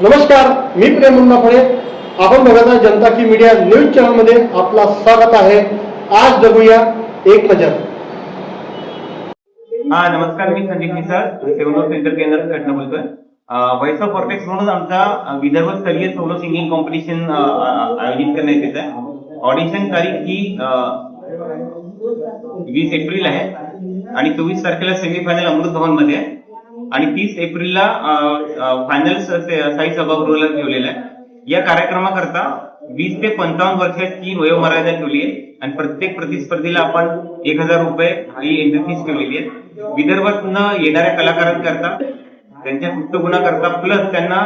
नमस्कार, मी प्रेम मुन्नाफळे. आपण बघत आहात जनता की मीडिया न्यूज चॅनल मध्ये आपला स्वागत आहे. आज बघूया एक नजर. नमस्कार, मी संदीप मिसाळ, सेव्हन सेंटर केंद्रातून बोलतोय. व्हॉइस ऑफ व्हर्टेक्स म्हणून आमचा विदर्भ स्तरीय सोलो सिंगिंग कॉम्पिटिशन आयोजित करण्यात येत आहे. ऑडिशन तारीख ही 20 एप्रिल आहे आणि 24 तारखेला सेमीफायनल अमृत भवन मध्ये आहे आणि 30 एप्रिलला फायनल साई सभागृहाला ठेवलेला आहे. या कार्यक्रमाकरता 20 ते 55 वर्षाची वयोमर्यादा ठेवली आहे आणि प्रत्येक प्रतिस्पर्धीला आपण 1000 रुपये ही एंट्री फीस ठेवलेली आहे. विदर्भातून येणाऱ्या कलाकारांकरता, त्यांच्या सुप्तगुणाकरता प्लस त्यांना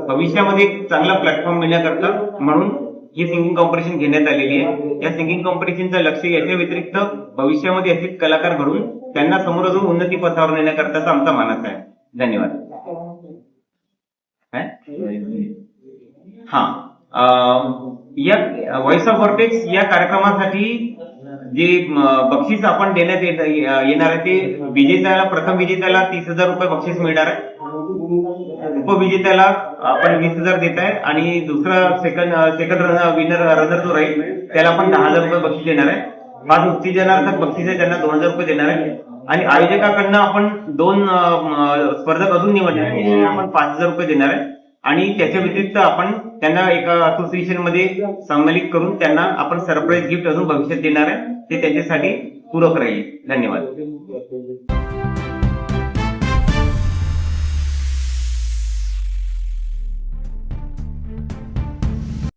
भविष्यामध्ये एक चांगला प्लॅटफॉर्म मिळण्याकरता म्हणून ही सिंगिंग कॉम्पिटिशन घेण्यात आलेली आहे. या सिंगिंग कॉम्पिटिशनचं लक्ष याच्या व्यतिरिक्त भविष्यामध्ये असेच कलाकार घडून त्यांना समोर अजून उन्नती पथावर नेण्याकरताचा आमचा मानस आहे. धन्यवाद. या व्हॉइस ऑफ व्हर्टेक्स या कार्यक्रमासाठी जे बक्षीस आपण देण्यात येणार आहे ते विजेत्याला, प्रथम विजेत्याला 30,000 रुपये बक्षीस मिळणार आहे. उपविजेत्याला आपण 20,000 देत आहे आणि दुसरा सेकंड रनर जो राहील त्याला आपण 10,000 रुपये बक्षीस देणार आहे. 5 उत्तेजनार्थक बक्षीस आहे, त्यांना 2,000 रुपये देणार आहे आणि आयोजकाकडनं आपण 2 स्पर्धक अजून निवडले, आपण 5,000 रुपये देणार आहे आणि त्याच्या व्यतिरिक्त आपण त्यांना एका असोसिएशन मध्ये सम्मिलित करून त्यांना आपण सरप्राईज गिफ्ट अजून भविष्यात देणार आहे. ते त्यांच्यासाठी पूरक राहील. धन्यवाद.